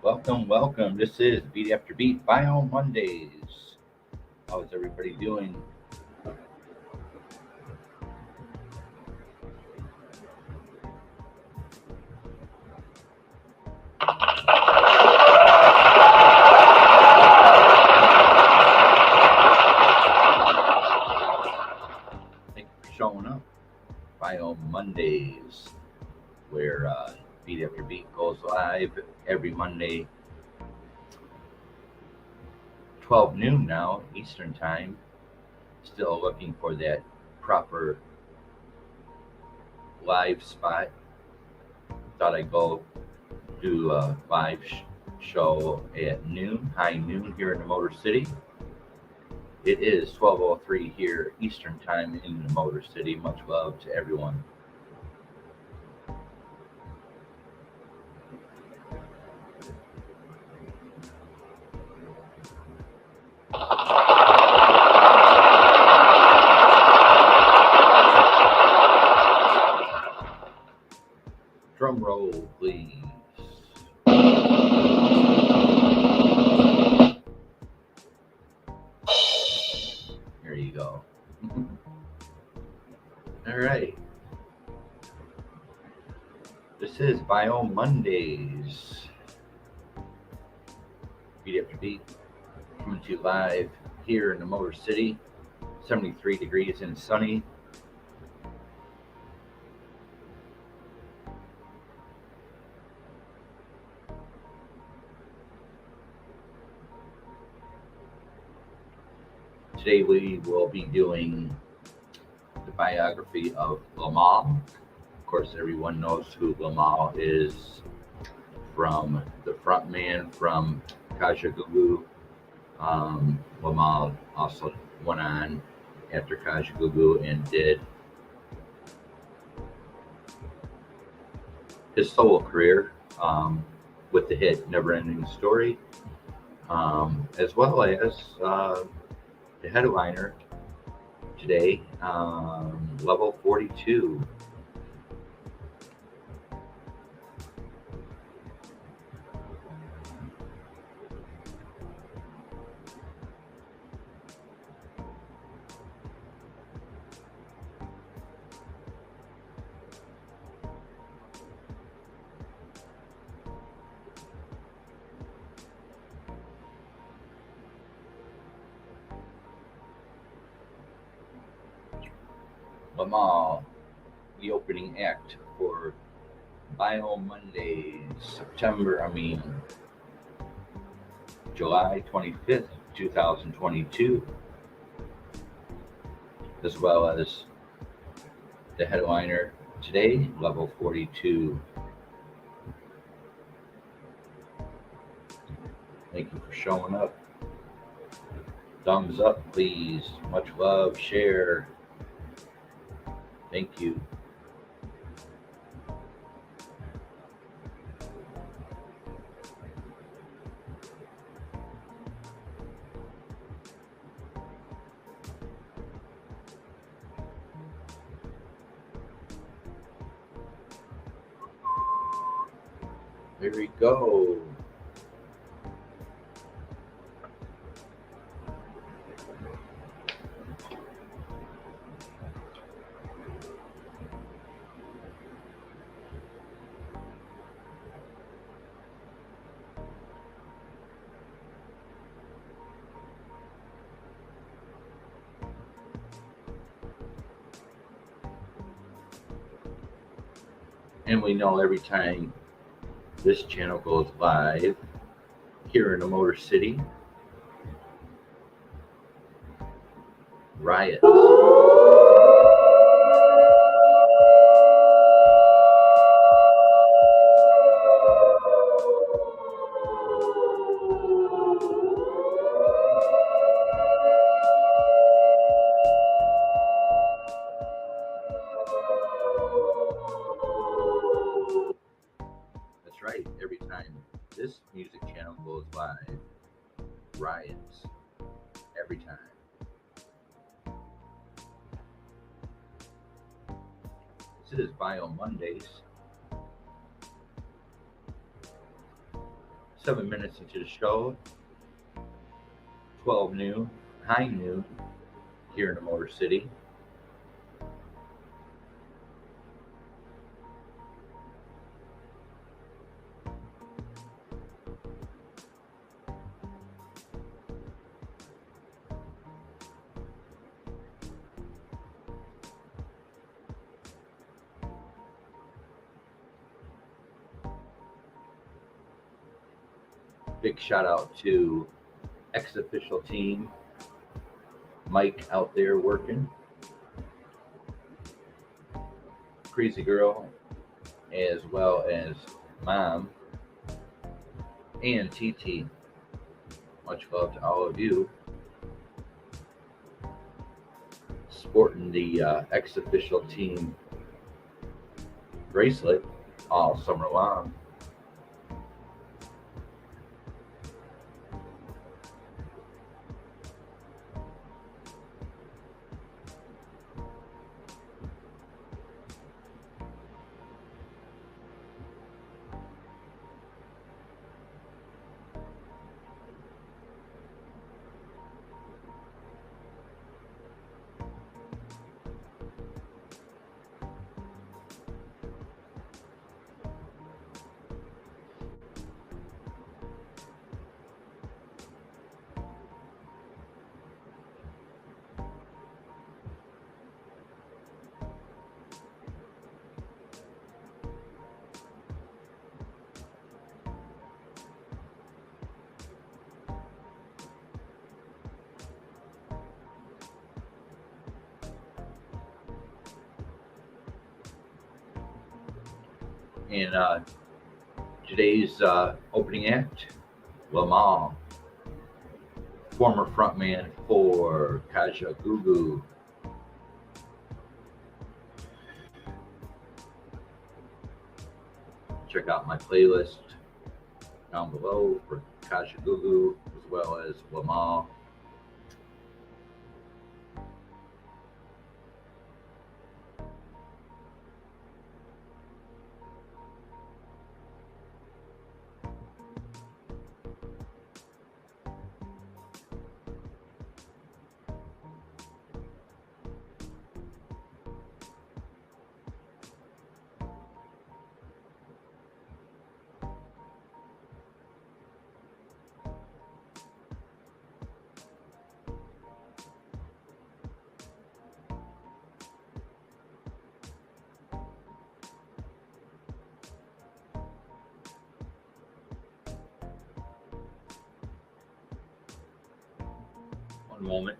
Welcome, welcome. This is Beat After Beat by on Mondays. How's everybody doing? Thank you for showing up by on Mondays, where Beat After Beat goes live every Monday, 12 noon now, Eastern Time. Still looking for that proper live spot. Thought I'd go do a live show at noon, high noon here in the Motor City. It is 12:03 here Eastern Time in the Motor City. Much love to everyone. Drum roll, please. There you go. All right. This is Bio Mondays. Beat After Beat. Coming to you live here in the Motor City. 73 degrees and sunny. Today we will be doing the biography of LIMAHL. Of course, everyone knows who LIMAHL is, from the front man from Kajagoogoo. LIMAHL also went on after Kajagoogoo and did his solo career with the hit Never Ending Story, as well as the headliner today, Level 42. LIMAHL, the opening act for Bio Mondays, July 25th, 2022, as well as the headliner today, Level 42. Thank you for showing up. Thumbs up, please. Much love. Share. Thank you. Here we go. And we know every time this channel goes live here in the Motor City, riots. That's right, every time this music channel goes live, riots. Every time. This is Bio Mondays. 7 minutes into the show, 12 noon, high noon here in the Motor City. Big shout out to ex-official team, Mike out there working, Crazy Girl, as well as Mom and TT. Much love to all of you. Sporting the ex-official team bracelet all summer long. And today's opening act, LIMAHL, former frontman for Kaja Gugu. Check out my playlist down below for Kaja Gugu as well as LIMAHL. One moment.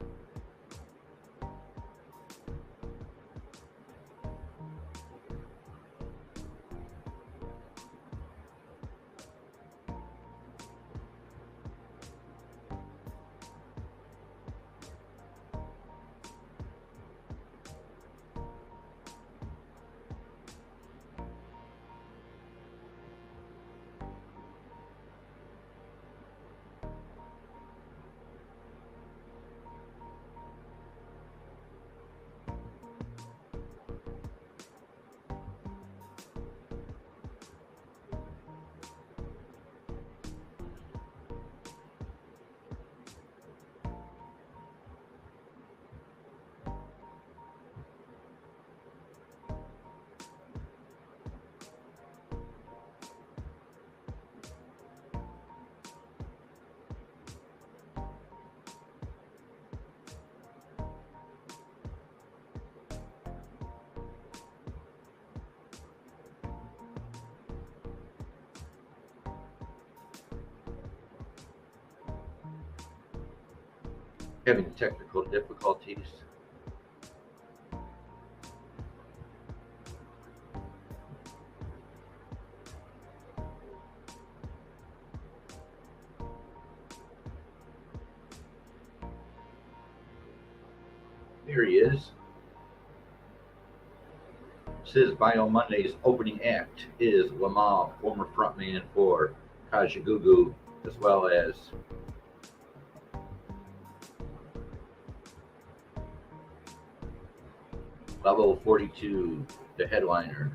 Having technical difficulties. There he is. Says Bio Monday's opening act is LIMAHL, former frontman for Kaja Gugu, as well as Level 42, the headliner.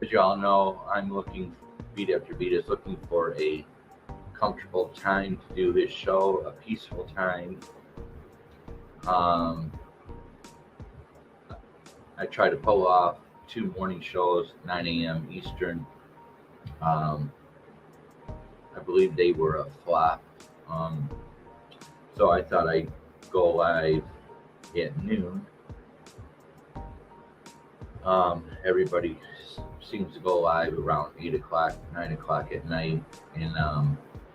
As you all know, Beat After Beat is looking for a comfortable time to do his show, a peaceful time. I try to pull off 2 morning shows, 9 a.m. Eastern. I believe they were a flop. So I thought I'd go live at noon. Everybody seems to go live around 8 o'clock, 9 o'clock at night, and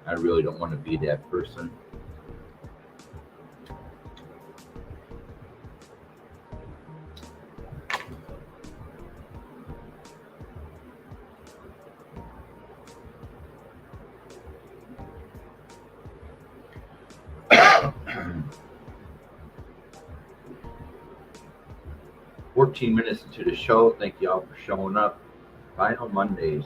I really don't want to be that person. "14 minutes into the show. Thank you all for showing up. Final Mondays."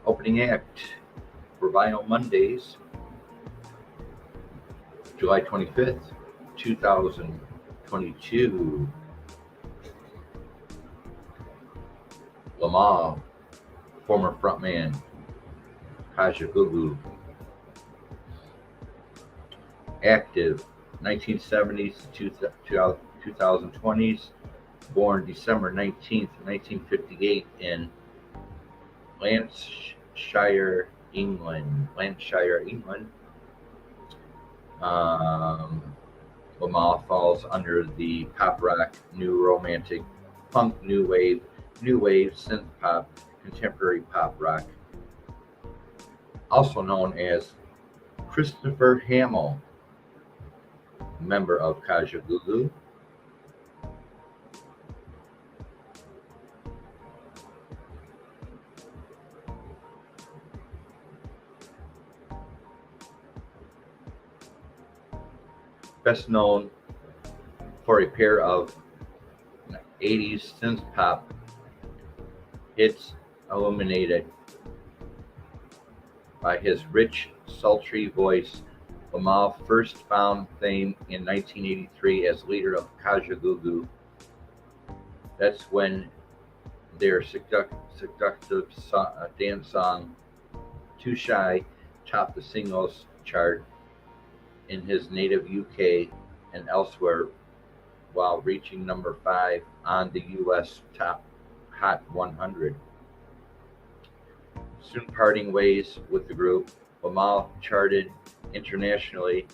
Opening act for Vinyl Mondays, July 25th, 2022. LIMAHL, former frontman Kaja Gugu. Active 1970s to 2020s. Born December 19th, 1958 in Lancashire, England. LIMAHL falls under the pop rock, new romantic, punk, new wave, synth pop, contemporary pop rock. Also known as Christopher Hamill, member of Kaja Gugu. Best known for a pair of 80s synth pop hits illuminated by his rich, sultry voice. LIMAHL first found fame in 1983 as leader of Kaja Gugu. That's when their seductive dance song, Too Shy, topped the singles chart in his native UK and elsewhere, while reaching number 5 on the US Top Hot 100. Soon parting ways with the group, LIMAHL charted internationally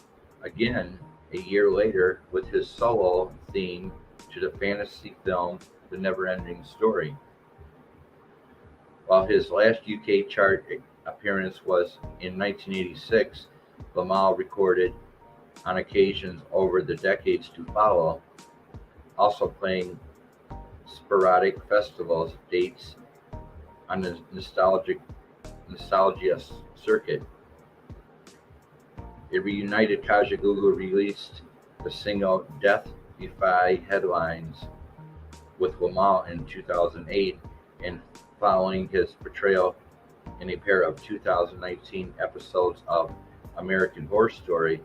again a year later with his solo theme to the fantasy film The Never-Ending Story. While his last UK chart appearance was in 1986, LIMAHL recorded on occasions over the decades to follow, also playing sporadic festivals dates on the nostalgia circuit. A reunited Kaja Gugu released the single Death Defy Headlines with LIMAHL in 2008, and following his portrayal in a pair of 2019 episodes of American Horror Story.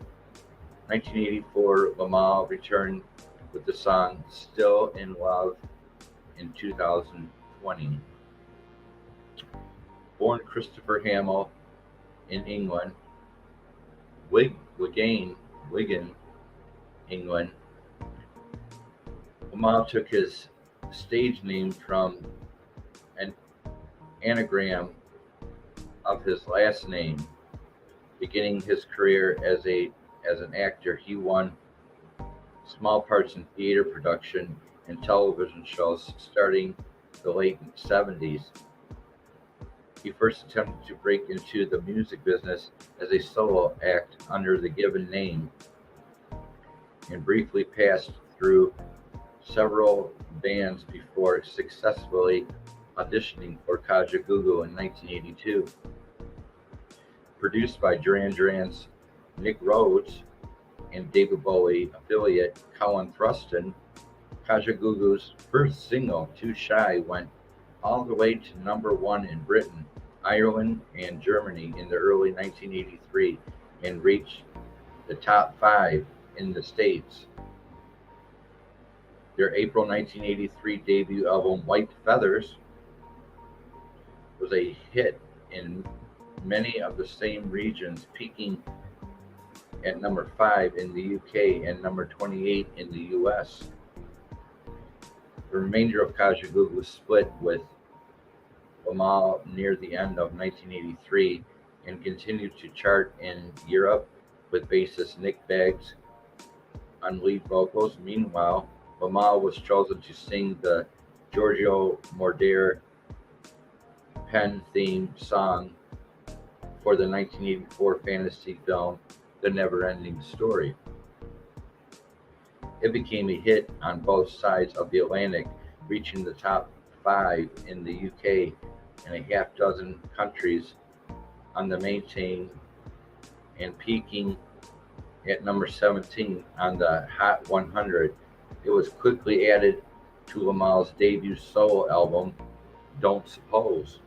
1984, LIMAHL returned with the song Still in Love in 2020. Born Christopher Hamill in England, Wigan, England, LIMAHL took his stage name from an anagram of his last name. Beginning his career as an actor, he won small parts in theater production and television shows starting the late 70s. He first attempted to break into the music business as a solo act under the given name and briefly passed through several bands before successfully auditioning for Kajagoogoo in 1982. Produced by Duran Duran's Nick Rhodes and David Bowie affiliate Colin Thruston, Kajagoogoo's first single, Too Shy, went all the way to number 1 in Britain, Ireland, and Germany in the early 1983 and reached the top 5 in the States. Their April 1983 debut album, White Feathers, was a hit in many of the same regions, peaking at number 5 in the UK and number 28 in the US. The remainder of Kajagoogoo split with LIMAHL near the end of 1983 and continued to chart in Europe with bassist Nick Beggs on lead vocals. Meanwhile, LIMAHL was chosen to sing the Giorgio Moroder pen theme song for the 1984 fantasy film The Never-Ending Story. It became a hit on both sides of the Atlantic, reaching the top 5 in the UK and a half dozen countries on the maintain and peaking at number 17 on the Hot 100. It was quickly added to LIMAHL's debut solo album, Don't Suppose,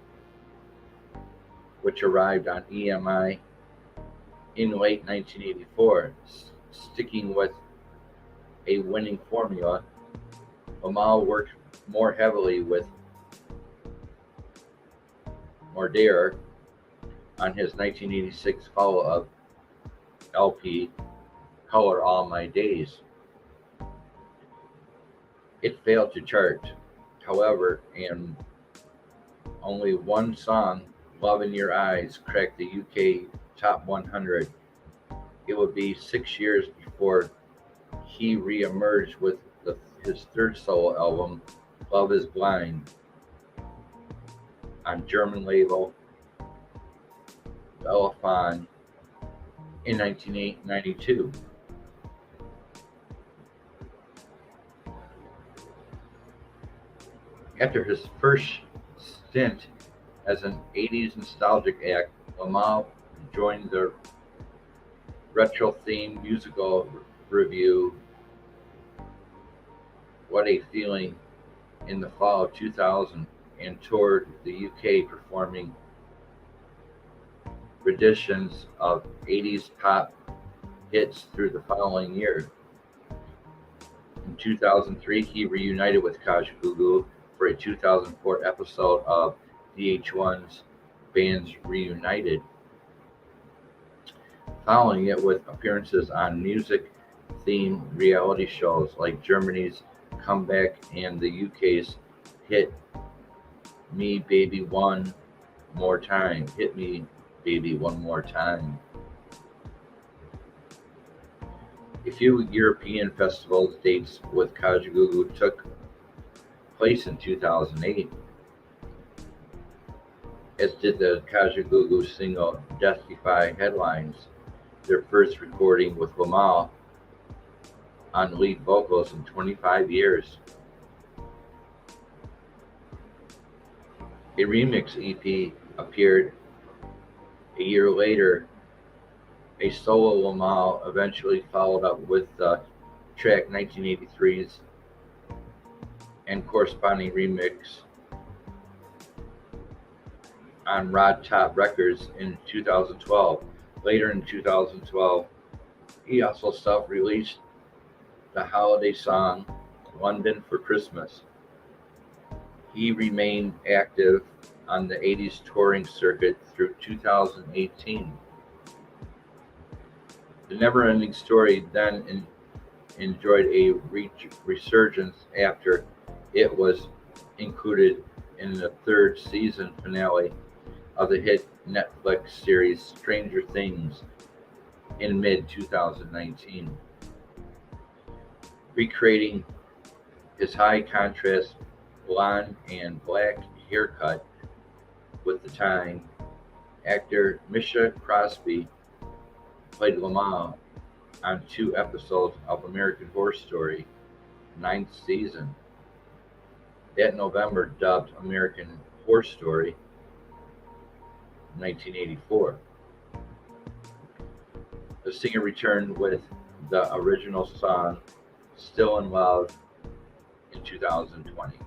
which arrived on EMI in late 1984. Sticking with a winning formula, LIMAHL worked more heavily with Moroder on his 1986 follow-up LP, Color All My Days. It failed to chart, however, and only one song, Love in Your Eyes, cracked the UK Top 100. It would be 6 years before he re-emerged with his third solo album, Love is Blind, on German label Elephant in 1992. After his first stint as an 80s nostalgic act, LIMAHL joined the retro-themed musical review What a Feeling in the fall of 2000 and toured the UK performing renditions of 80s pop hits through the following year. In 2003, he reunited with Kajagoogoo for a 2004 episode of VH1's Bands Reunited, following it with appearances on music-themed reality shows like Germany's Comeback and the UK's Hit Me Baby One More Time. Hit Me Baby One More Time. A few European festivals dates with Kajagoogoo took place in 2008, as did the Kajagoogoo single Death Defy Headlines, their first recording with LIMAHL on lead vocals in 25 years. A remix EP appeared a year later. A solo LIMAHL eventually followed up with the track 1983's and corresponding remix on Rod Top Records in 2012. Later in 2012, he also self-released the holiday song London for Christmas. He remained active on the 80s touring circuit through 2018. The Never-Ending Story then enjoyed a resurgence after it was included in the third season finale of the hit Netflix series Stranger Things in mid-2019. Recreating his high-contrast blonde and black haircut, with the time. Actor Misha Crosby played LIMAHL on 2 episodes of American Horror Story, 9th season. That November, dubbed American Horror Story, 1984. The singer returned with the original song Still in Love in 2020.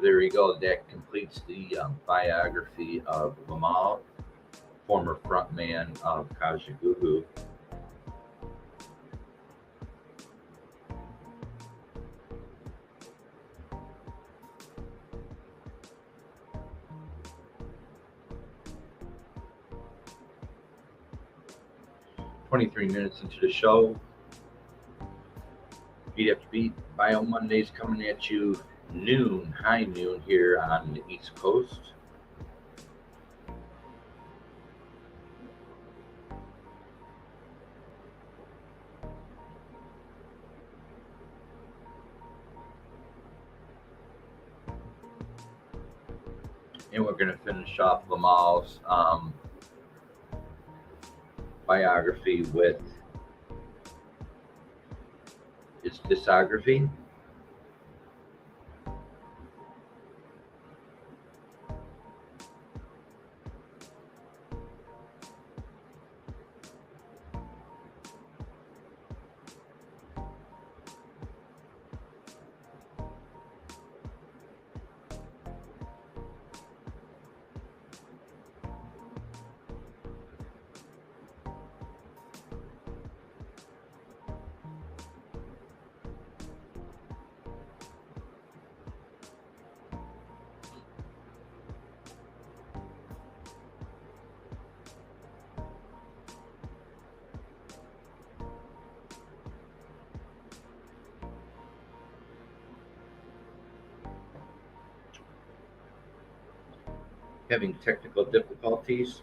There you go. That completes the biography of LIMAHL, former frontman of Kajagoogoo. "23 minutes into the show. Beat After Beat, Bio Mondays coming at you noon, high noon here on the East Coast. And we're going to finish off LIMAHL's biography with his discography. Having technical difficulties.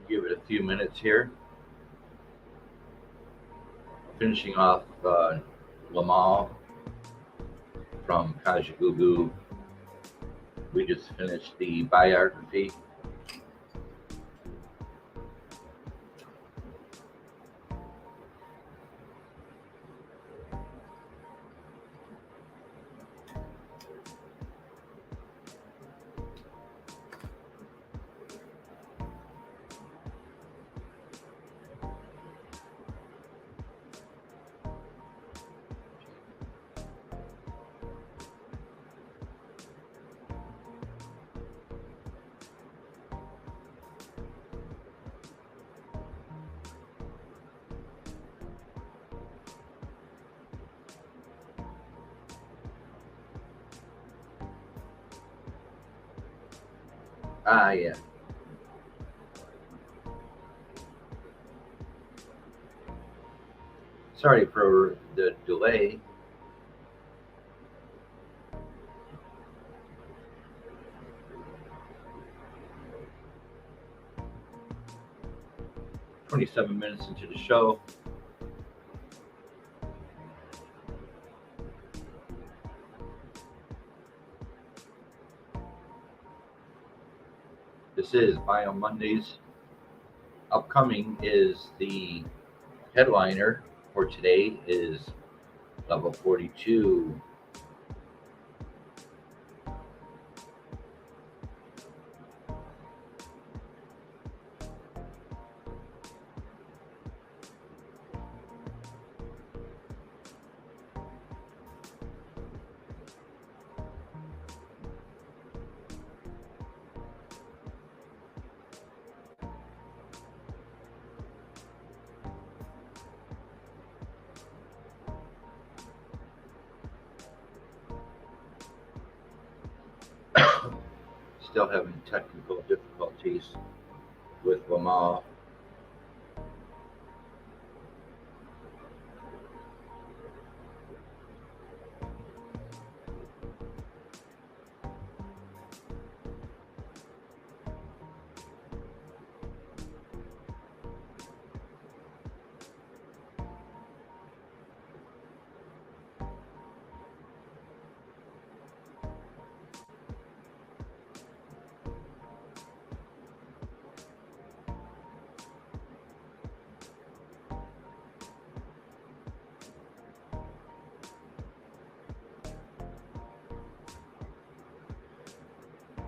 Give it a few minutes here. Finishing off LIMAHL from Kajagoogoo. We just finished the biography. Yeah. Sorry for the delay. "27 minutes into the show. This is Bio Mondays. Upcoming is the headliner for today is level 42. Still having technical difficulties with LIMAHL.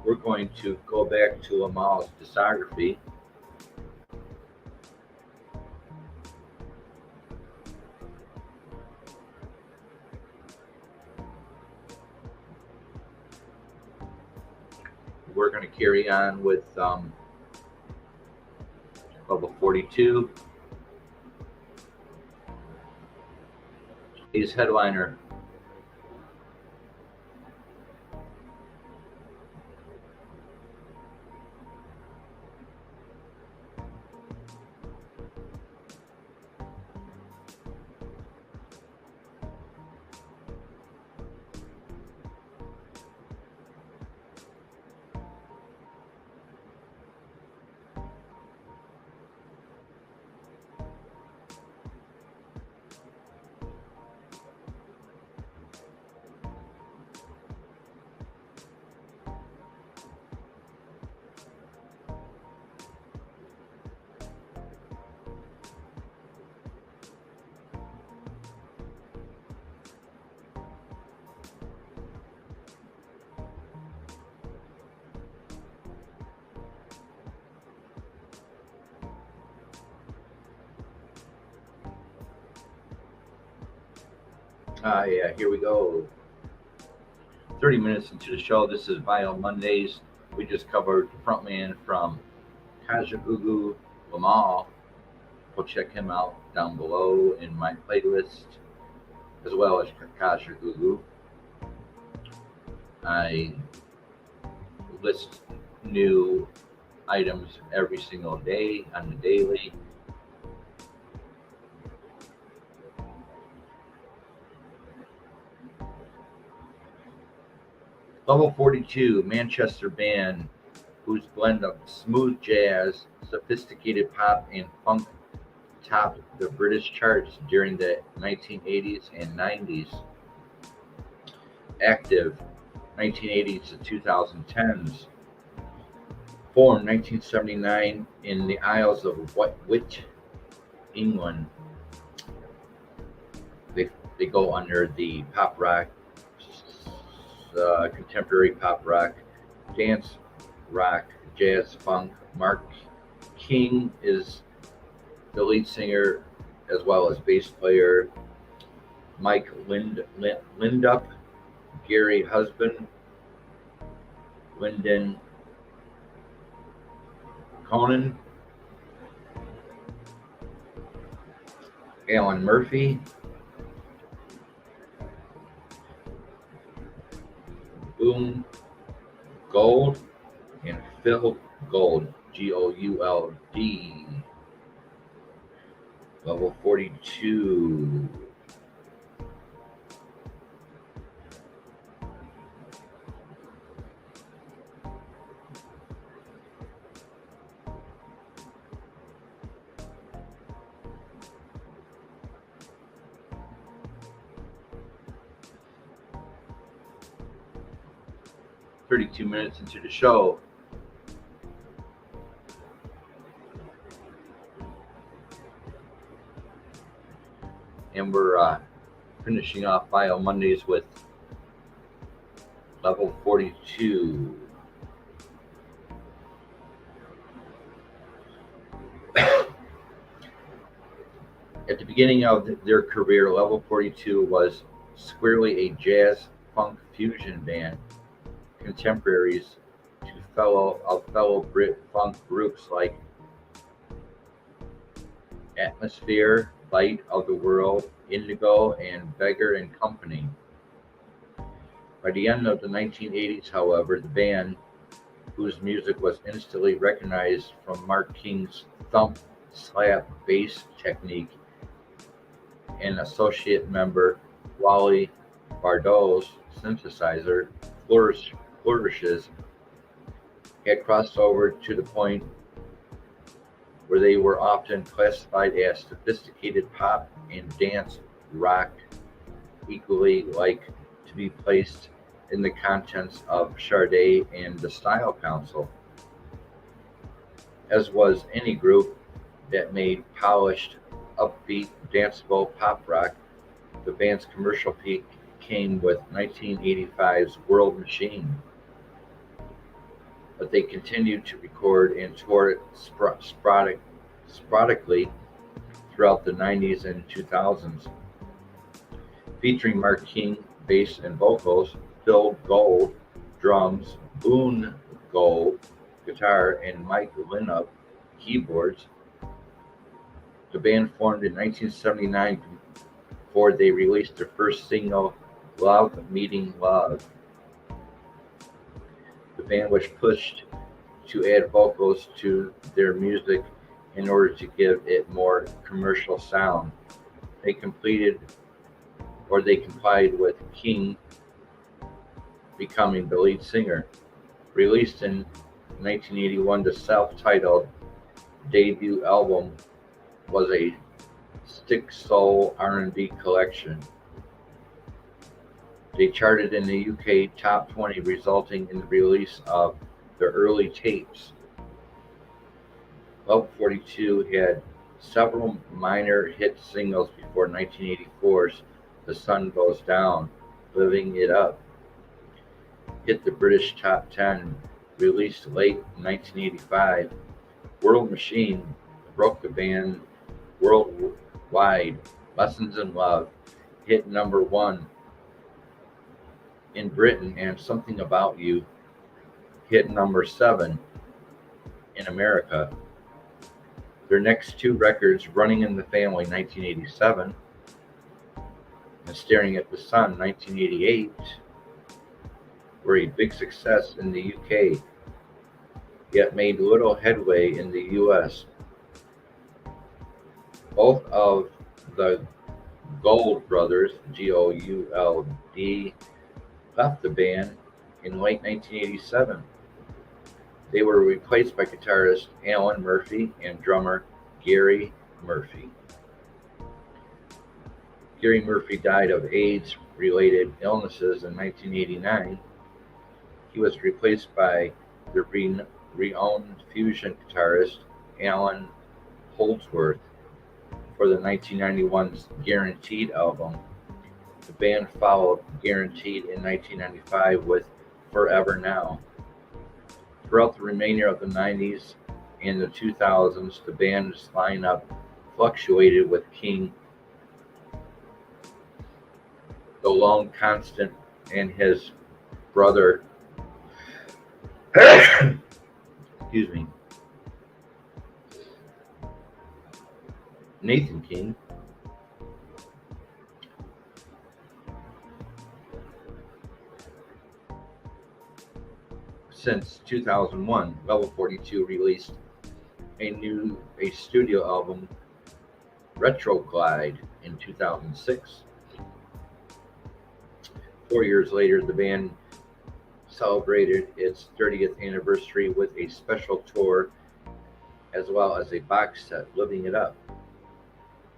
We're going to go back to LIMAHL's discography. We're going to carry on with level 42. Today's headliner. Yeah, here we go. 30 minutes into the show. This is Bio Mondays. We just covered the frontman from Kajagoogoo, LIMAHL. Go check him out down below in my playlist, as well as Kajagoogoo. I list new items every single day on the daily. Level 42, Manchester band whose blend of smooth jazz, sophisticated pop, and funk topped the British charts during the 1980s and 90s. Active 1980s to 2010s. Formed 1979 in the Isles of Wight, England. They go under the pop rock, contemporary pop rock, dance rock, jazz, funk. Mark King is the lead singer as well as bass player. Mike Lindup, Gary Husband, Lyndon Conan, Alan Murphy, Boom Gold, and Phil Gould, Gould. Level 42. "32 minutes into the show, And we're finishing off Bio Mondays with level 42. At the beginning of their career, level 42 was squarely a jazz funk fusion band, contemporaries to fellow Brit funk groups like Atmosphere, Light of the World, Indigo, and Beggar and Company. By the end of the 1980s, however, the band, whose music was instantly recognized from Mark King's thump slap bass technique and associate member Wally Bardot's synthesizer flourishes, had crossed over to the point where they were often classified as sophisticated pop and dance rock, equally like to be placed in the contents of Sade and the Style Council. As was any group that made polished, upbeat, danceable pop rock, the band's commercial peak came with 1985's World Machine. But they continued to record and tour sporadically throughout the 90s and 2000s, featuring Mark King, bass and vocals, Phil Gold, drums, Boone Gold, guitar, and Mike Linup, keyboards. The band formed in 1979 before they released their first single, Love Meeting Love. The band was pushed to add vocals to their music in order to give it more commercial sound. They complied with King becoming the lead singer. Released in 1981, the self-titled debut album was a stick soul R&B collection. They charted in the UK top 20, resulting in the release of their early tapes. Level 42 had several minor hit singles before 1984's The Sun Goes Down, Living It Up hit the British top 10. Released late 1985, World Machine broke the band worldwide. Lessons in Love hit number 1 in Britain, and Something About You hit number 7 in America. Their next two records, Running in the Family 1987 and Staring at the Sun 1988, were a big success in the UK, yet made little headway in the US. Both of the Gold brothers, Gould, left the band in late 1987. They were replaced by guitarist Alan Murphy and drummer Gary Murphy. Gary Murphy died of AIDS-related illnesses in 1989. He was replaced by the renowned fusion guitarist Alan Holdsworth for the 1991 Guaranteed album. The band followed Guaranteed in 1995 with Forever Now. Throughout the remainder of the 90s and the 2000s, the band's lineup fluctuated, with King the lone constant and his brother Nathan King since 2001. Level 42 released a studio album, Retroglide, in 2006. 4 years later, the band celebrated its 30th anniversary with a special tour as well as a box set, Living It Up,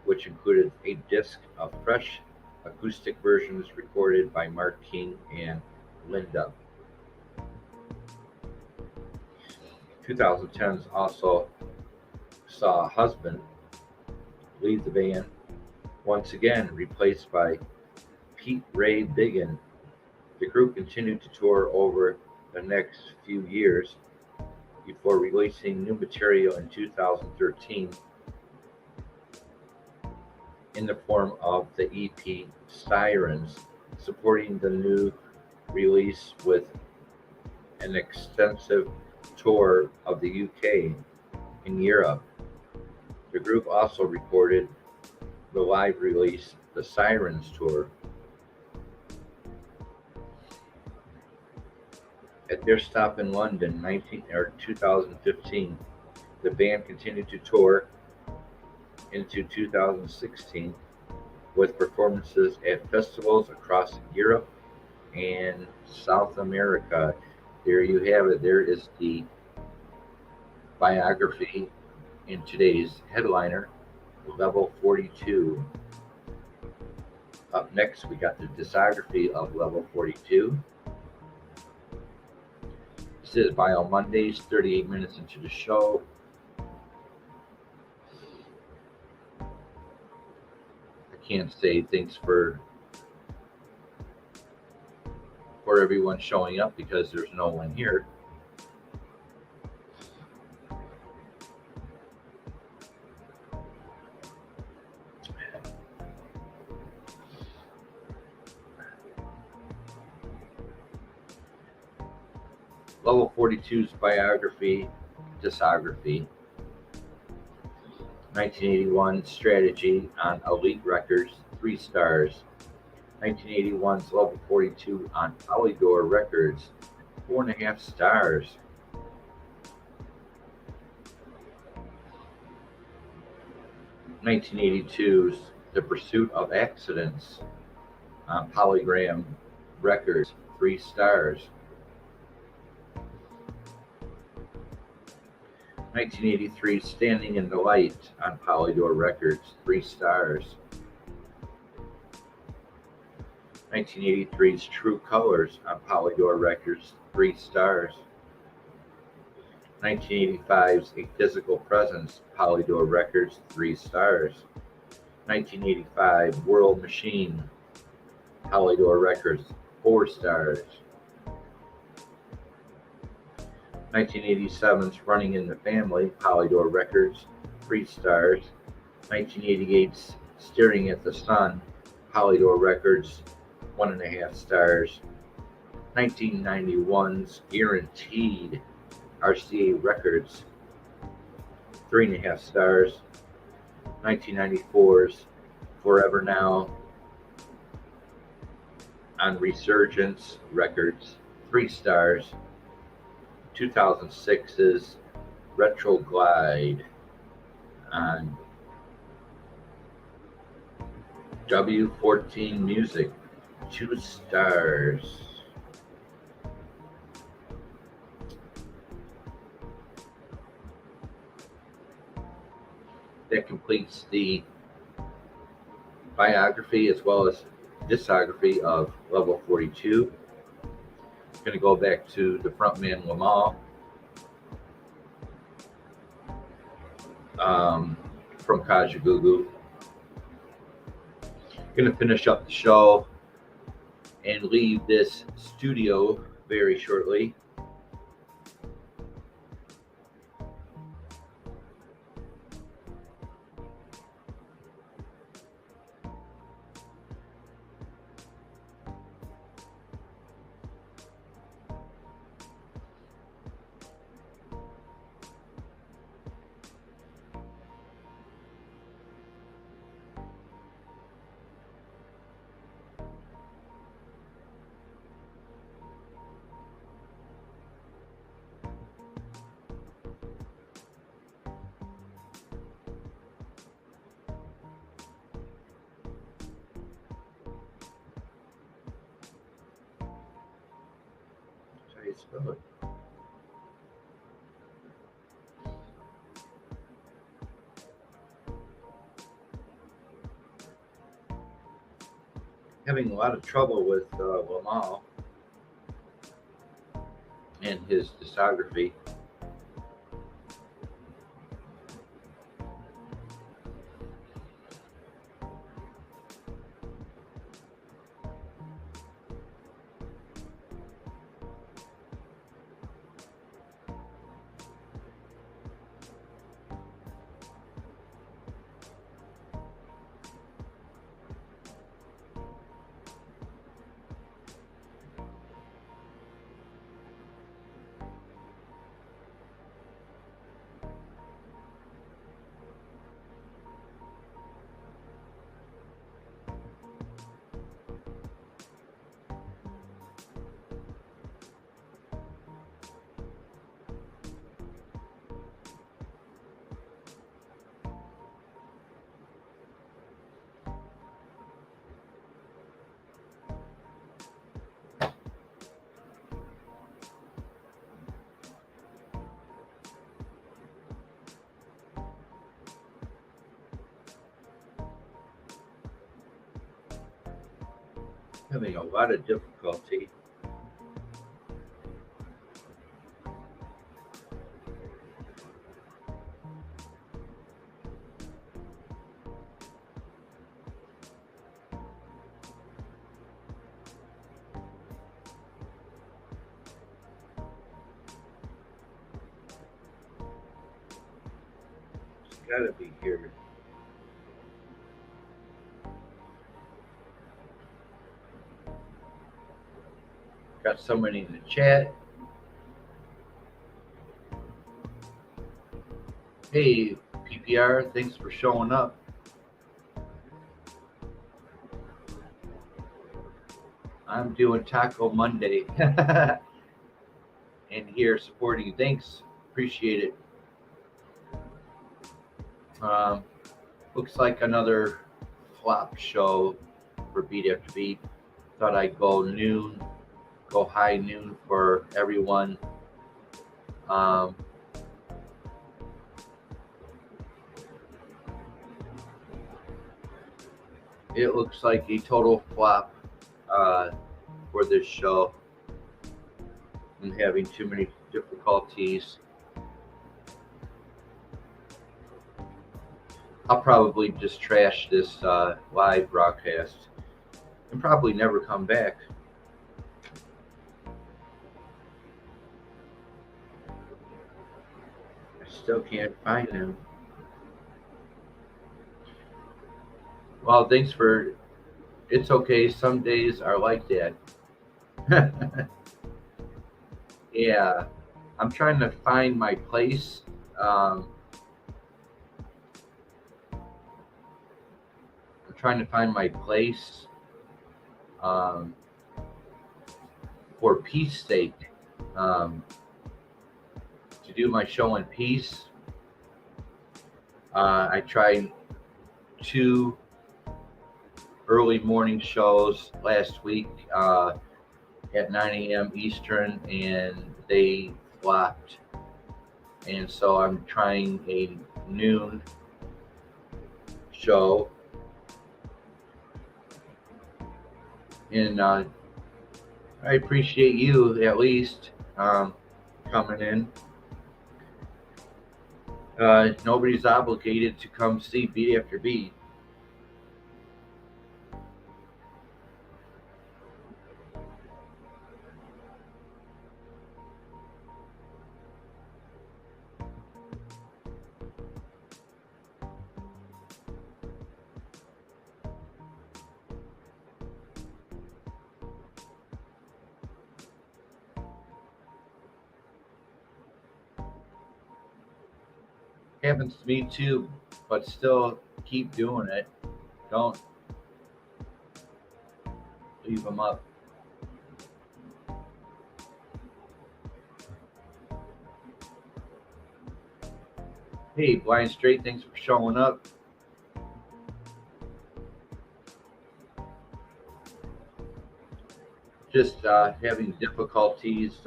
which included a disc of fresh acoustic versions recorded by Mark King and Linda. 2010s also saw Husband leave the band, once again replaced by Pete Ray Biggin. The group continued to tour over the next few years before releasing new material in 2013 in the form of the EP Sirens, supporting the new release with an extensive tour of the UK and Europe. The group also recorded the live release, the Sirens Tour. At their stop in London 2015, the band continued to tour into 2016 with performances at festivals across Europe and South America. There you have it. There is the biography in today's headliner, Level 42. Up next, we got the discography of Level 42. This is by Mondaze, 38 minutes into the show. I can't say thanks for everyone showing up because there's no one here. Level 42's biography, discography. 1981 Strategy on Elite Records, 3 stars. 1981's Level 42 on Polydor Records, 4.5 stars. 1982's The Pursuit of Accidents on Polygram Records, 3 stars. 1983 Standing in the Light on Polydor Records, 3 stars. 1983's True Colors on Polydor Records, 3 stars. 1985's A Physical Presence, Polydor Records, 3 stars. 1985 World Machine, Polydor Records, 4 stars. 1987's Running in the Family, Polydor Records, 3 stars. 1988's Staring at the Sun, Polydor Records, 1.5 stars. 1991's Guaranteed, RCA Records, 3.5 stars. 1994's Forever Now on Resurgence Records, 3 stars. 2006's Retroglide on W14 Music, 2 stars. That completes the biography as well as discography of Level 42. Going to go back to the frontman LIMAHL from Kajagoogoo. Going to finish up the show and leave this studio very shortly. Spell it. Having a lot of trouble with LIMAHL and his discography. Having a lot of difficulty. It's gotta be here. Got somebody in the chat. Hey, PPR, thanks for showing up. I'm doing Taco Monday. And here supporting you. Thanks. Appreciate it. Looks like another flop show for Beat After Beat. Thought I'd go noon, go high noon for everyone. It looks like a total flop for this show. I'm having too many difficulties. I'll probably just trash this live broadcast and probably never come back. I still can't find him. Well, thanks for. It's okay. Some days are like that. Yeah, I'm trying to find my place. I'm trying to find my place for peace sake, to do my show in peace. I tried 2 early morning shows last week at 9 a.m. Eastern, and they flopped. And so I'm trying a noon show. And I appreciate you at least coming in. Nobody's obligated to come see Beat After Beat. Happens to me too, but still keep doing it. Don't leave them up. Hey, Blind Straight, thanks for showing up. Just having difficulties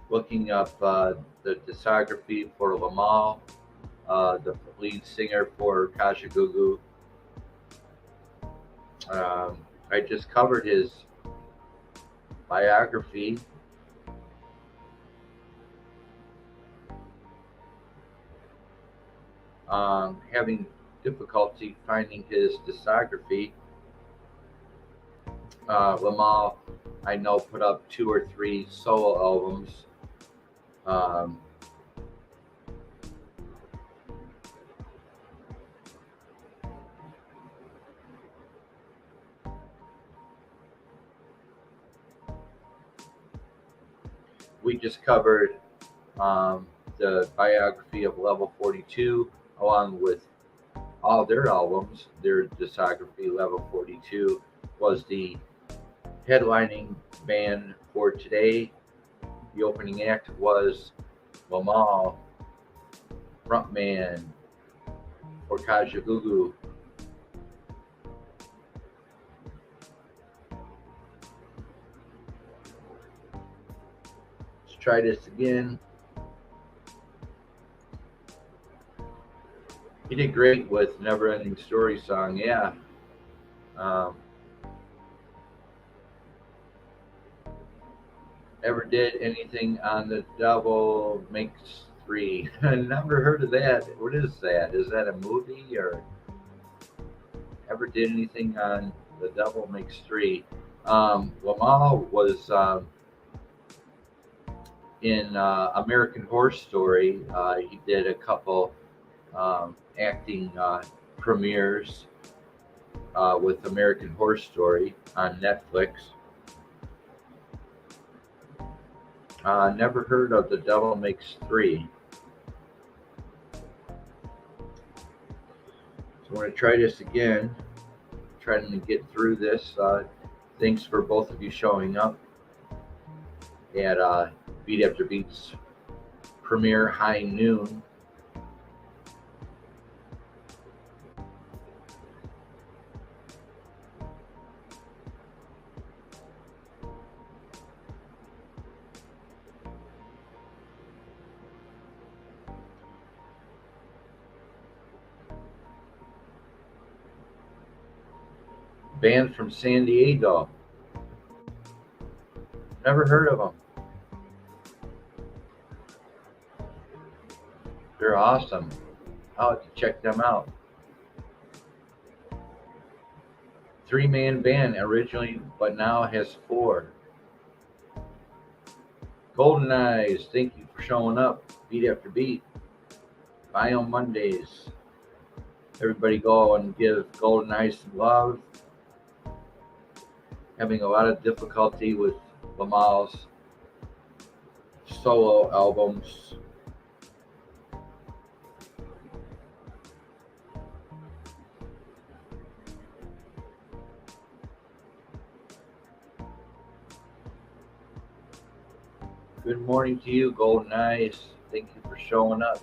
looking up the discography for LIMAHL, the lead singer for Kajagoogoo. I just covered his biography. Having difficulty finding his discography. LIMAHL, I know, put up 2 or 3 solo albums. We just covered the biography of Level 42 along with all their albums. Their discography. Level 42 was the headlining band for today. The opening act was LIMAHL, frontman for Kajagoogoo. Let's try this again. He did great with Never Ending Story song, yeah. Ever did anything on the Devil Makes Three? I never heard of that. What is that? Is that a movie or ever did anything on the Devil Makes Three? LIMAHL was in American Horror Story. He did a couple acting premieres with American Horror Story on Netflix. Never heard of The Devil Makes Three. So I'm going to try this again, trying to get through this. Thanks for both of you showing up at Beat After Beat's premiere High Noon. Band from San Diego. Never heard of them. They're awesome. I'll have to check them out. 3-man band originally, but now has 4. Golden Eyes, thank you for showing up. Beat After Beat. Buy on Mondays. Everybody go and give Golden Eyes some love. Having a lot of difficulty with LIMAHL's solo albums. Good morning to you, Golden Eyes. Thank you for showing up.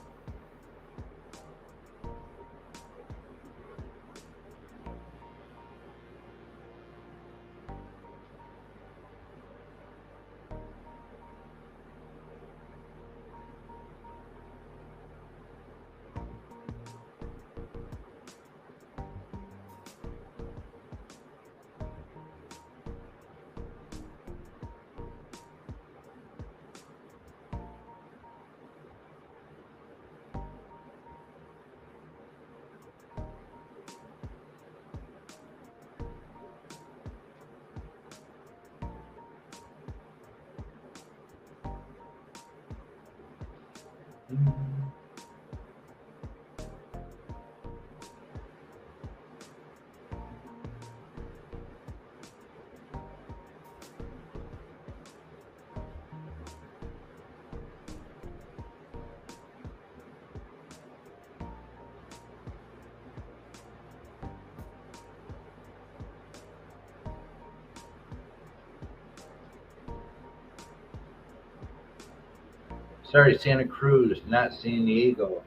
Sorry, Santa Cruz, not San Diego.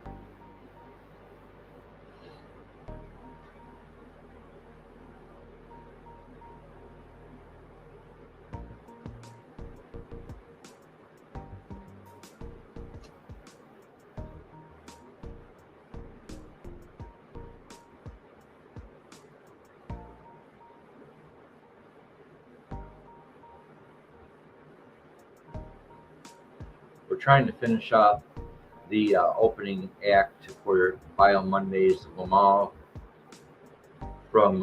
We're trying to finish up the opening act for Bio Mondays LIMAHL from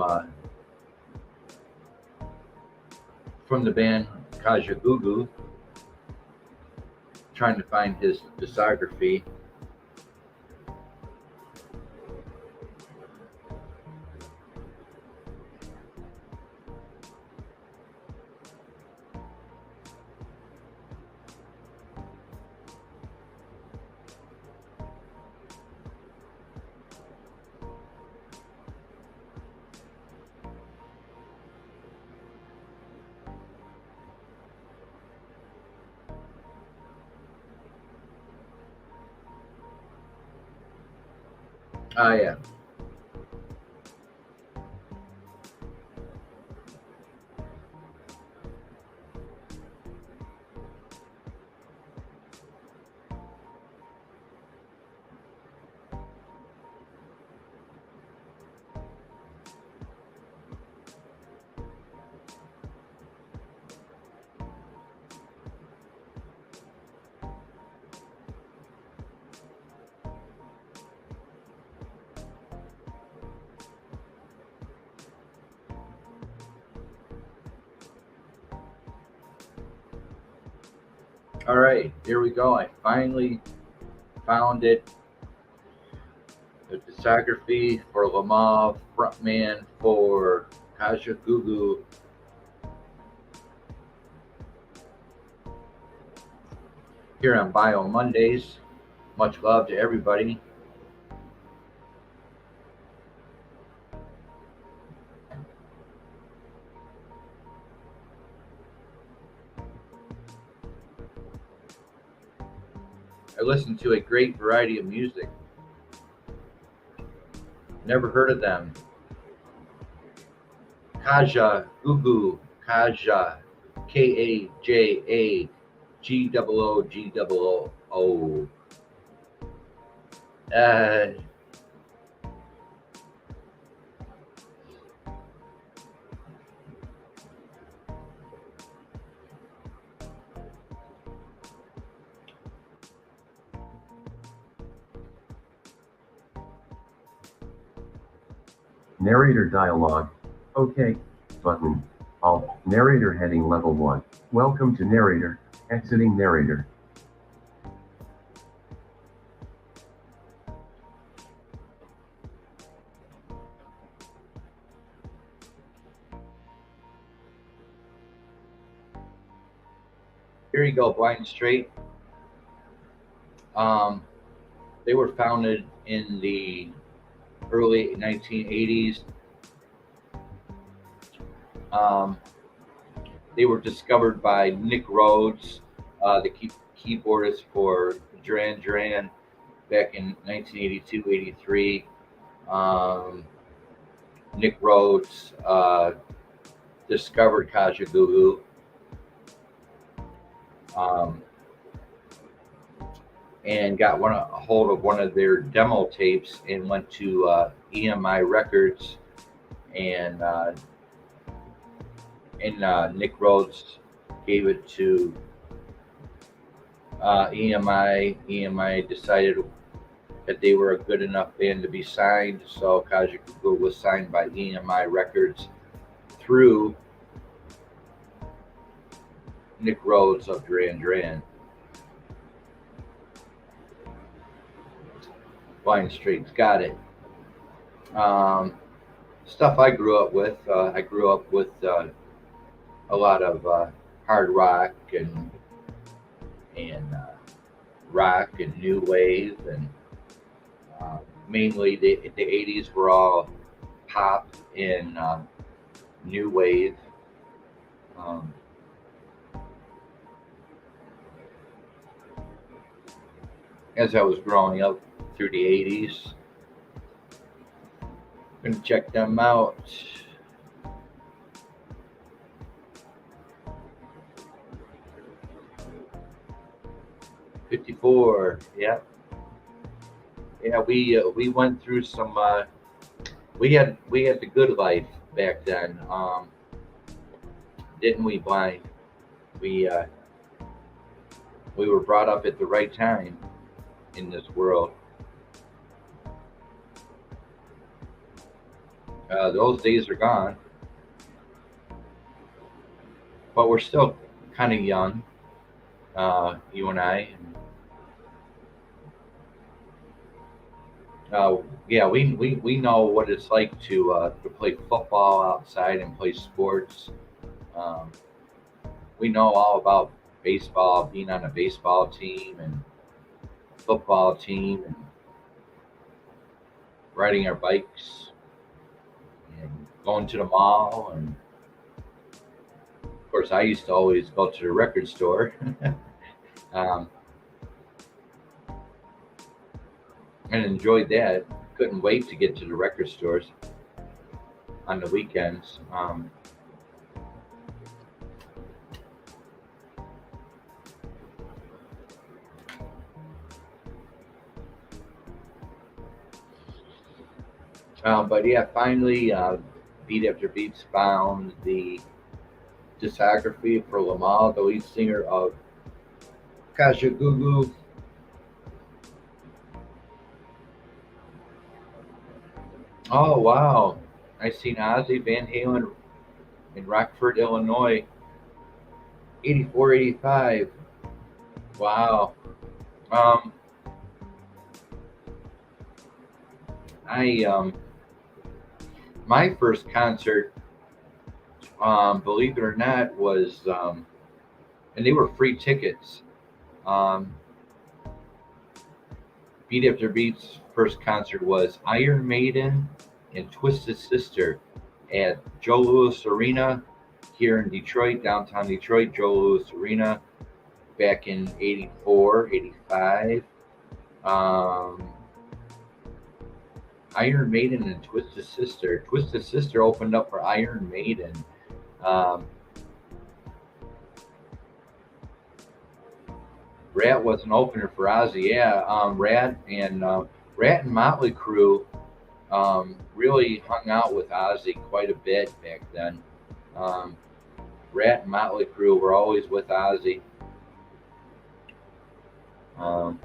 the band Kajagoogoo. Trying to find his discography. Yeah. All right, here we go. I finally found it. The discography for LIMAHL, frontman for Kaja Gugu. Here on Bio Mondays. Much love to everybody. I listen to a great variety of music. Never heard of them. Kaja Gugu, Kaja, Kaja Goo. Narrator dialog. OK. Button. Alt. Narrator heading level 1. Welcome to narrator. Exiting narrator. Here you go, Blind Straight. They were founded in the early 1980s. They were discovered by Nick Rhodes, the keyboardist for Duran Duran, back in 1982-83. Nick Rhodes discovered Kaja Gugu. And got a hold of one of their demo tapes and went to EMI Records, and Nick Rhodes gave it to EMI. EMI decided that they were a good enough band to be signed, so Kaja Gugu was signed by EMI Records through Nick Rhodes of Duran Duran. Blind Straight's got it. Stuff I grew up with. I grew up with a lot of hard rock and rock and new wave, and mainly the 80s were all pop and new wave. As I was growing up through the 80s, I'm gonna check them out. '54, yeah. We went through some. We had the good life back then, didn't we, Blind? We were brought up at the right time in this world. Those days are gone, but we're still kind of young, you and I. Yeah, we know what it's like to play football outside and play sports. We know all about baseball, being on a baseball team and football team, and riding our bikes and going to the mall. And of course, I used to always go to the record store. And enjoyed that. Couldn't wait to get to the record stores on the weekends. But yeah, finally, Beat After Beats found the discography for LIMAHL, the lead singer of Kaja Gugu. Oh wow! I seen Ozzy Van Halen in Rockford, Illinois, 84, 85. Wow. Um, I my first concert, believe it or not, was and they were free tickets. Um, Beat After Beat's first concert was Iron Maiden and Twisted Sister at Joe Louis Arena here in Detroit, downtown Detroit, Joe Louis Arena, back in 84, 85. Um, Iron Maiden and Twisted Sister. Twisted Sister opened up for Iron Maiden. Um, Rat was an opener for Ozzy. Yeah, Rat and Motley Crue really hung out with Ozzy quite a bit back then. Um, Rat and Motley Crue were always with Ozzy. Um,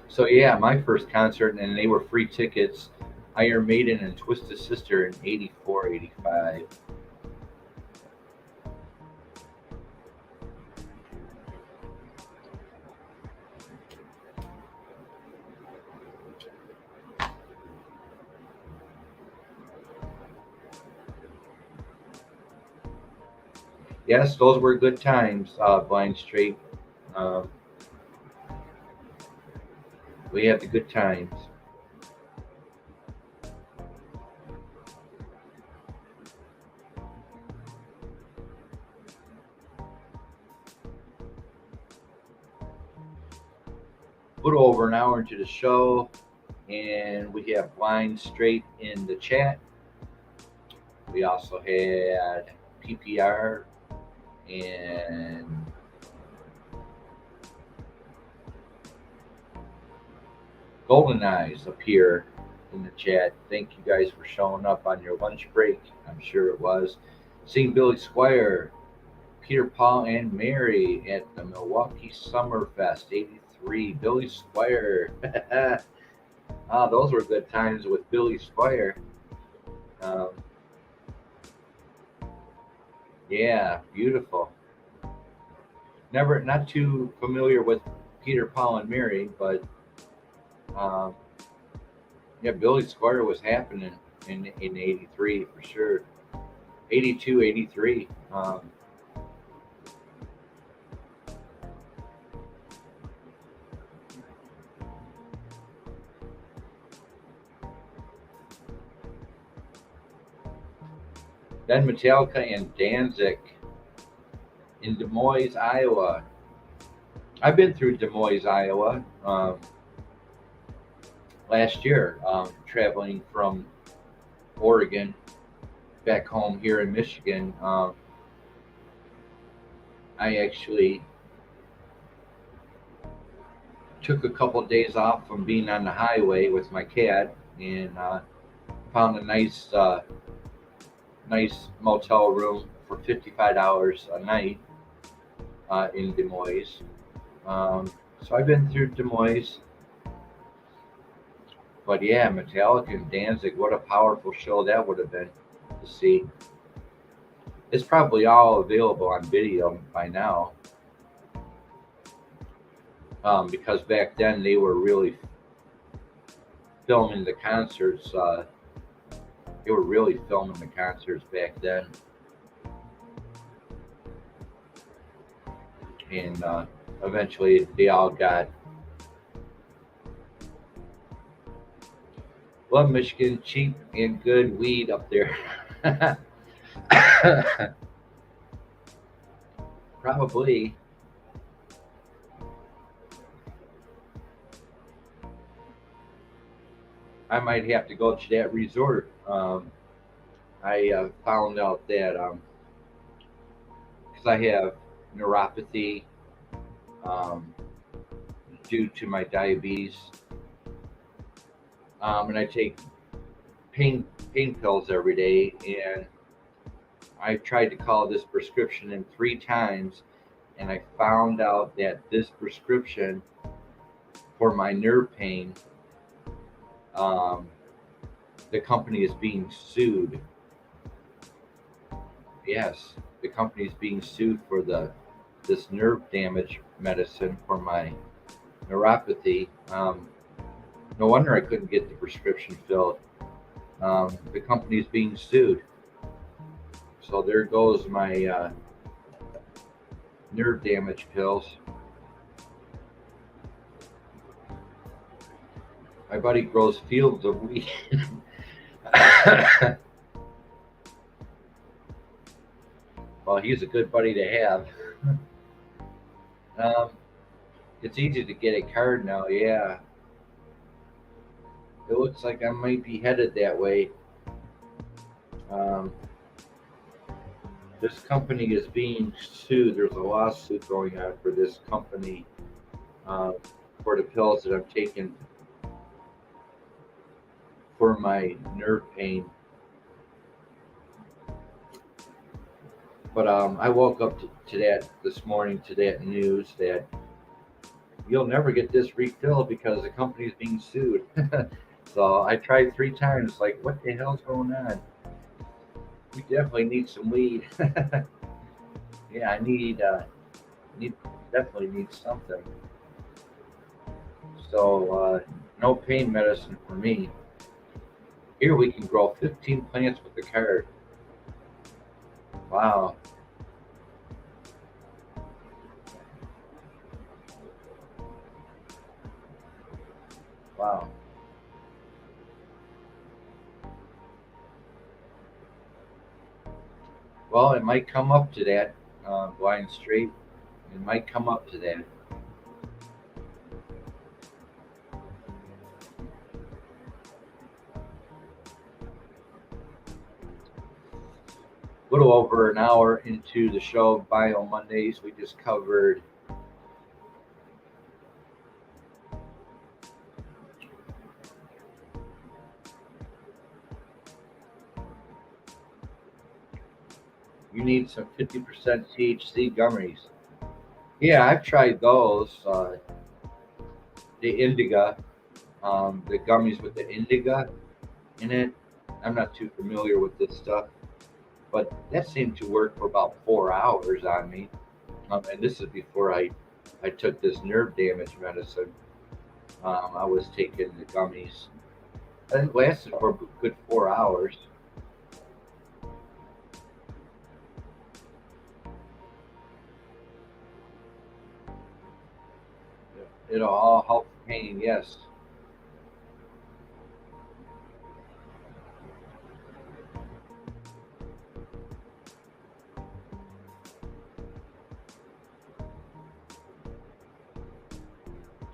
so yeah, my first concert, and they were free tickets. Iron Maiden and Twisted Sister in 84, 85. Yes, those were good times, Blind Street. Um, we had the good times. A little over an hour into the show, and we have Blind Straight in the chat. We also had PPR and Golden Eyes appear in the chat. Thank you guys for showing up on your lunch break. I'm sure it was. Seeing Billy Squire, Peter, Paul, and Mary at the Milwaukee Summerfest '83. Billy Squire. Those were good times with Billy Squire. Um, yeah, beautiful. Never, not too familiar with Peter, Paul, and Mary, but um, yeah, Billy Squire was happening in '83 for sure. '82, '83. Then Metallica and Danzig in Des Moines, Iowa. I've been through Des Moines, Iowa last year, traveling from Oregon back home here in Michigan. I actually took a couple of days off from being on the highway with my cat and found a nice motel room for $55 a night in Des Moines. So I've been through Des Moines, but yeah, Metallica and Danzig, what a powerful show that would have been to see. It's probably all available on video by now, because back then they were really filming the concerts. They were really filming the concerts back then, and eventually they all got. Love Michigan, cheap and good weed up there. Probably. I might have to go to that resort. I found out that because I have neuropathy um, due to my diabetes, and I take pain pills every day, and I tried to call this prescription in 3 times, and I found out that this prescription for my nerve pain, um, the company is being sued. Yes, the company is being sued for the this nerve damage medicine for my neuropathy. No wonder I couldn't get the prescription filled. The company's being sued. So there goes my nerve damage pills. My buddy grows fields of wheat. Well, he's a good buddy to have. It's easy to get a card now, yeah. It looks like I might be headed that way. This company is being sued. There's a lawsuit going on for this company for the pills that I'm taking for my nerve pain. But I woke up to that this morning, to that news that you'll never get this refilled because the company's being sued. So I tried 3 times, like, what the hell's going on? We definitely need some weed. Yeah, I definitely need something. So no pain medicine for me. Here we can grow 15 plants with the card. Wow. Wow. Well, it might come up to that, blind straight. It might come up to that. A little over an hour into the show, Bio Mondays, we just covered you need some 50% THC gummies. Yeah, I've tried those. The indica, the gummies with the indica in it. I'm not too familiar with this stuff, but that seemed to work for about 4 hours on me. And this is before I took this nerve damage medicine. I was taking the gummies. And it lasted for a good 4 hours. It'll all help pain, yes.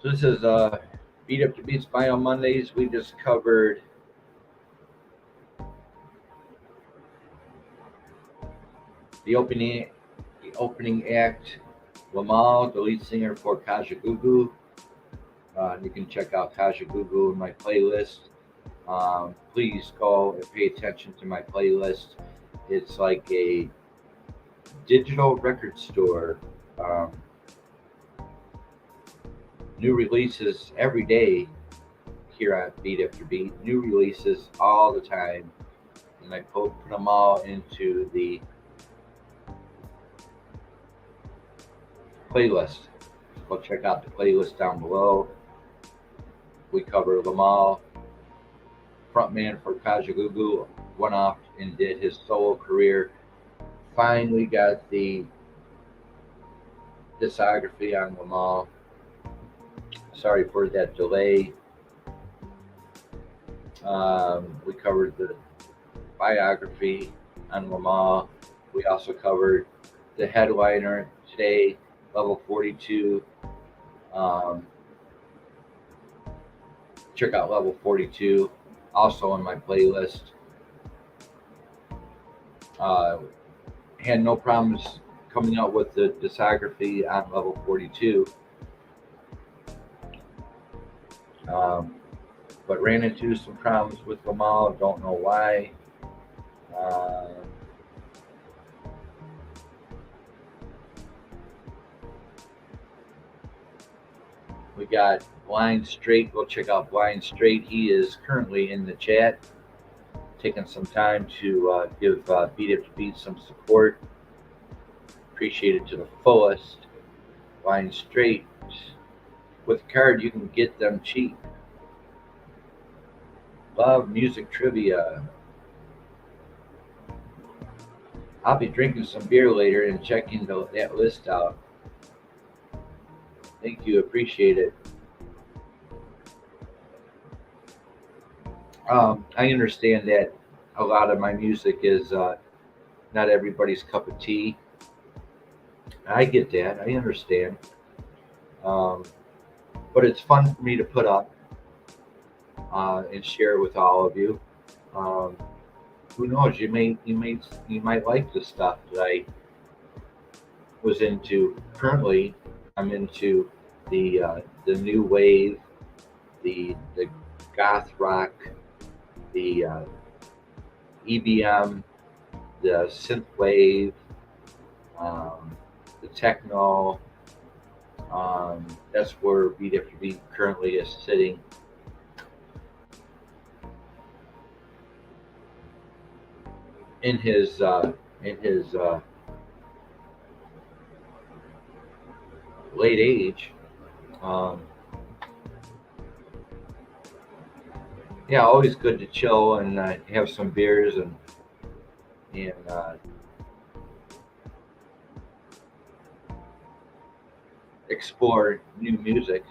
So this is Beat Up to Beats Bio Mondays. We just covered the opening act, LIMAHL, the lead singer for Kajagoogoo. You can check out Kajagoogoo in my playlist. Please go and pay attention to my playlist. It's like a digital record store. New releases every day here at Beat After Beat. New releases all the time. And I put them all into the playlist. Go check out the playlist down below. We cover LIMAHL, frontman for Kajagoogoo, went off and did his solo career. Finally got the discography on LIMAHL. Sorry for that delay. We covered the biography on LIMAHL. We also covered the headliner today, Level 42. Check out Level 42, also on my playlist. Had no problems coming out with the discography on Level 42. But ran into some problems with LIMAHL, don't know why. We got Blind Straight. Go check out Blind Straight. He is currently in the chat, taking some time to give Beat After Beat some support. appreciate it to the fullest. Line straight. With a card, you can get them cheap. Love music trivia. I'll be drinking some beer later and checking that list out. Thank you, appreciate it. I understand that a lot of my music is not everybody's cup of tea. I get that. I understand. Um, but it's fun for me to put up and share with all of you. Um, who knows? You might like the stuff that I was into. Currently, I'm into the new wave, the goth rock, the EBM, the synth wave, um, the techno. That's where BEATAFTERBEAT currently is sitting. In his late age. Um, yeah, always good to chill and have some beers and explore new music.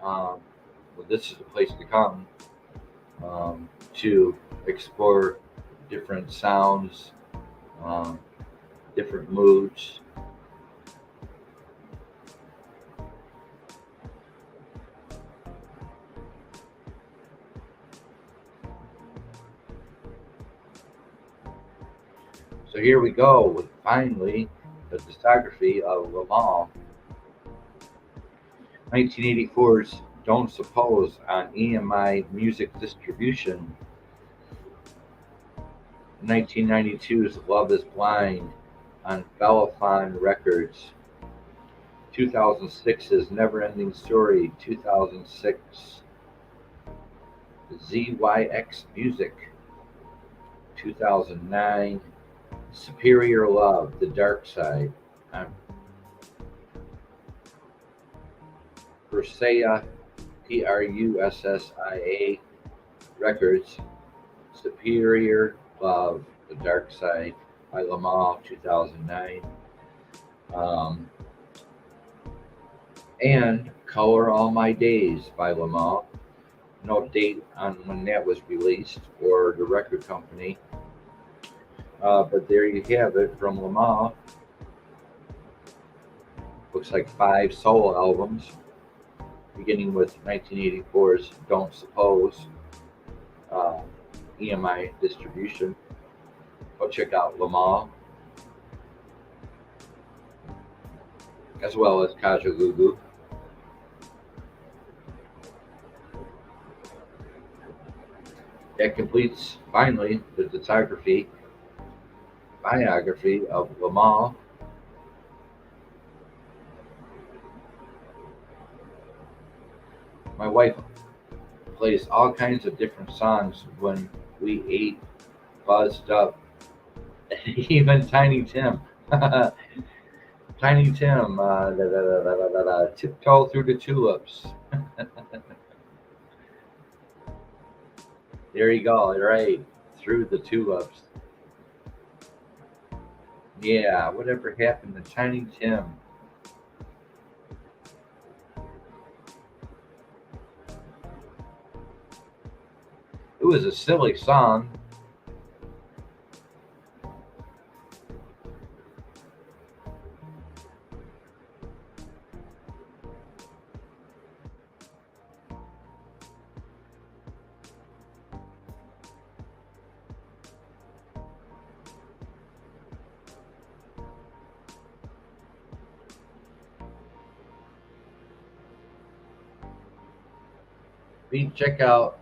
Well, this is the place to come to explore different sounds, um, different moods. So here we go with finally the discography of LIMAHL. 1984's Don't Suppose on EMI Music Distribution. 1992's Love is Blind on Belaphon Records. 2006's Never Ending Story. 2006 ZYX Music. 2009 Superior Love, The Dark Side on Prusia, Prusia Records. Superior Love, The Dark Side by LIMAHL, 2009. And Color All My Days by LIMAHL. No date on when that was released or the record company. But there you have it from LIMAHL. Looks like 5 solo albums, beginning with 1984's Don't Suppose, EMI distribution. Go check out LIMAHL, as well as Kajagoogoo. That completes finally the biography of LIMAHL. My wife plays all kinds of different songs when we ate, buzzed up, even Tiny Tim. Tiny Tim, tiptoe through the tulips. There you go, right, through the tulips. Yeah, whatever happened to Tiny Tim? It was a silly song. Check out.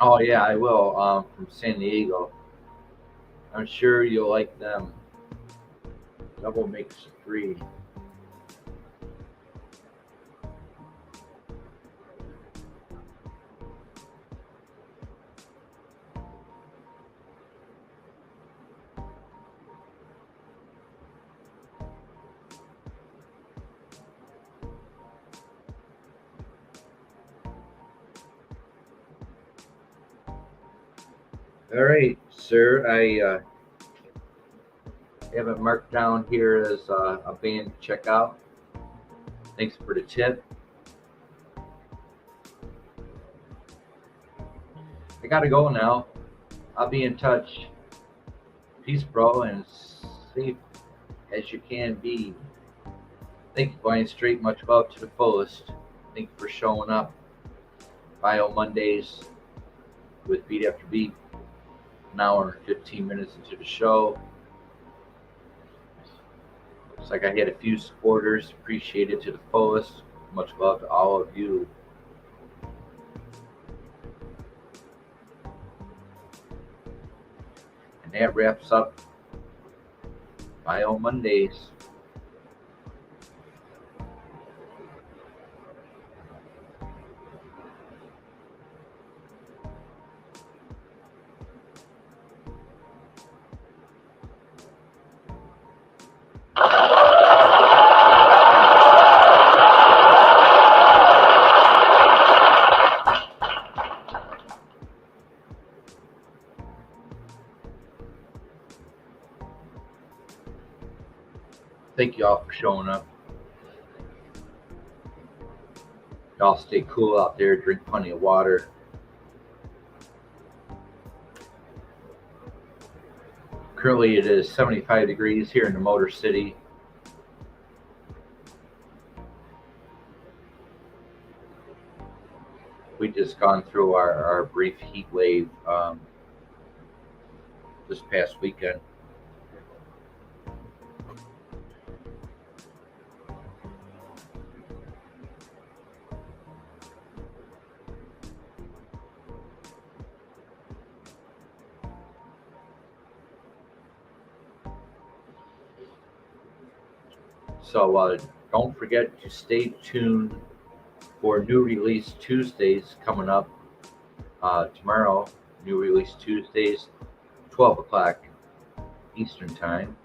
Oh yeah, I will. From San Diego. I'm sure you'll like them. Double makes 3. All right, sir. I have it marked down here as a band to check out. Thanks for the tip. I gotta go now. I'll be in touch. Peace, bro, and safe as you can be. Thank you, Blind Straight. Much love to the fullest. Thank you for showing up. Bio Mondays with Beat After Beat. An hour and 15 minutes into the show. Looks like I had a few supporters. Appreciate it to the fullest. Much love to all of you. And that wraps up Bio Mondays. Thank you all for showing up. Y'all stay cool out there. Drink plenty of water. Currently it is 75 degrees here in the Motor City. We just gone through our brief heat wave this past weekend. So don't forget to stay tuned for new release Tuesdays coming up tomorrow. New release Tuesdays, 12 o'clock Eastern Time.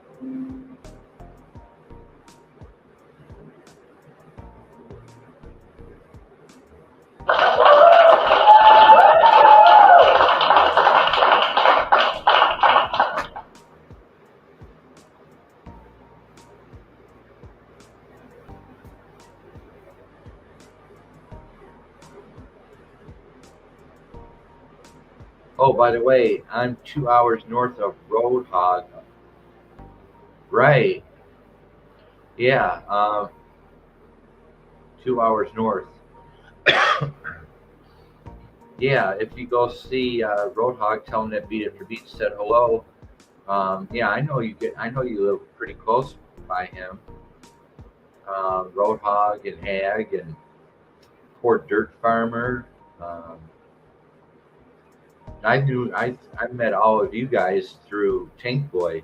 Oh, by the way, I'm 2 hours north of Roadhog. Right. Yeah. 2 hours north. Yeah, if you go see Roadhog, tell him that Beat After Beat said hello. Yeah, I know you live pretty close by him. Roadhog and Hag and Poor Dirt Farmer. I met all of you guys through Tank Boy.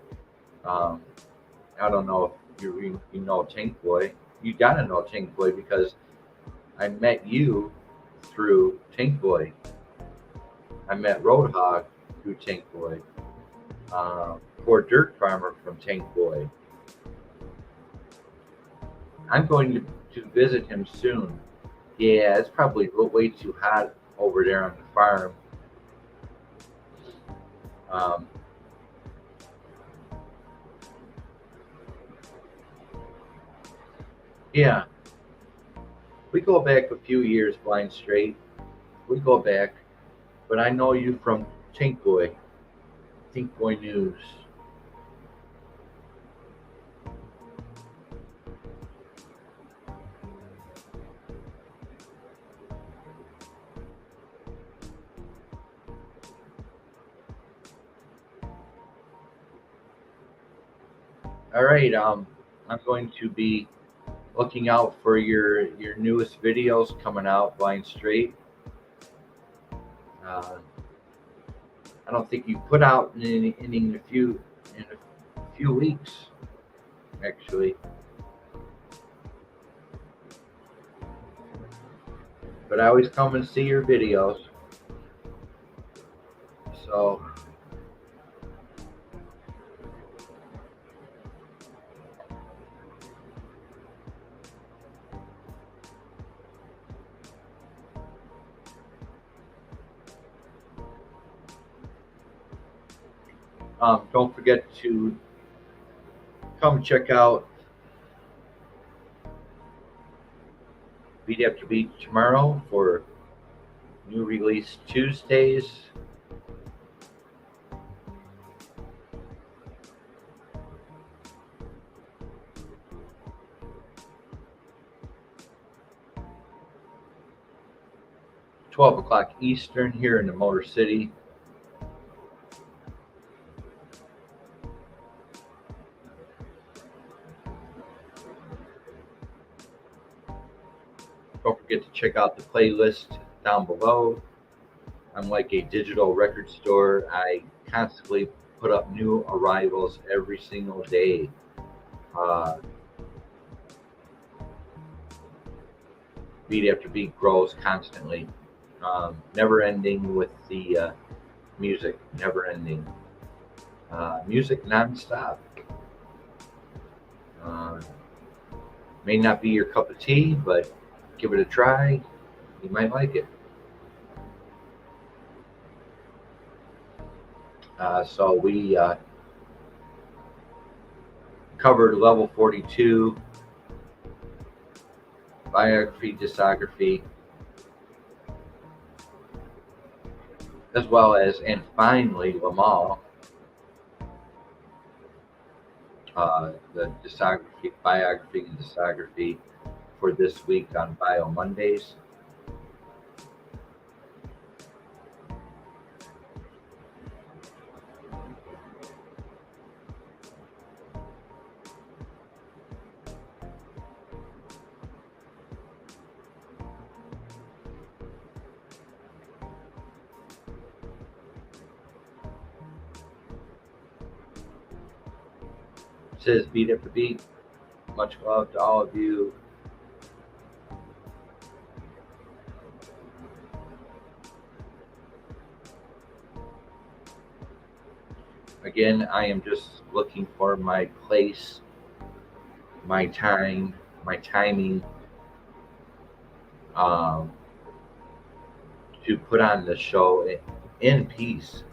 I don't know if you know Tank Boy. You gotta know Tank Boy because I met you through Tank Boy. I met Roadhog through Tank Boy. Poor Dirt Farmer from Tank Boy. I'm going to visit him soon. Yeah, it's probably way too hot over there on the farm. Yeah, we go back a few years, Blind Straight. We go back, but I know you from Tank Boy News. All right, I'm going to be looking out for your newest videos coming out, Blind Straight. I don't think you put out in a few weeks, actually. But I always come and see your videos. So Don't forget to come check out Beat After Beat tomorrow for new release Tuesdays. $12 Eastern here in the Motor City. Don't forget to check out the playlist down below. I'm like a digital record store. I constantly put up new arrivals every single day. Beat After Beat grows constantly. Never ending with the music, never ending. Music nonstop. May not be your cup of tea, but give it a try. You might like it. So we covered level 42, biography, discography, as well as, and finally, LIMAHL, the discography, biography, and discography for this week on Mondaze. It says Beat After Beat. Much love to all of you. Again, I am just looking for my place, my time, my timing to put on the show in peace.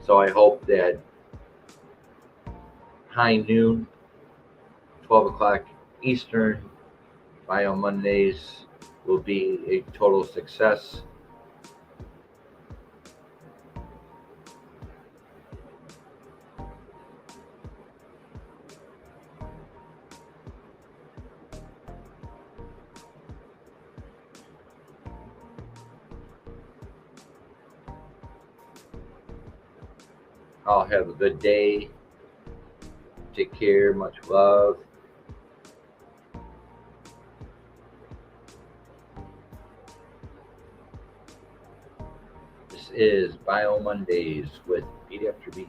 So I hope that high noon, 12 o'clock Eastern, Mondaze will be a total success. I'll have a good day. Take care. Much love. This is Mondaze with Beat After Beat.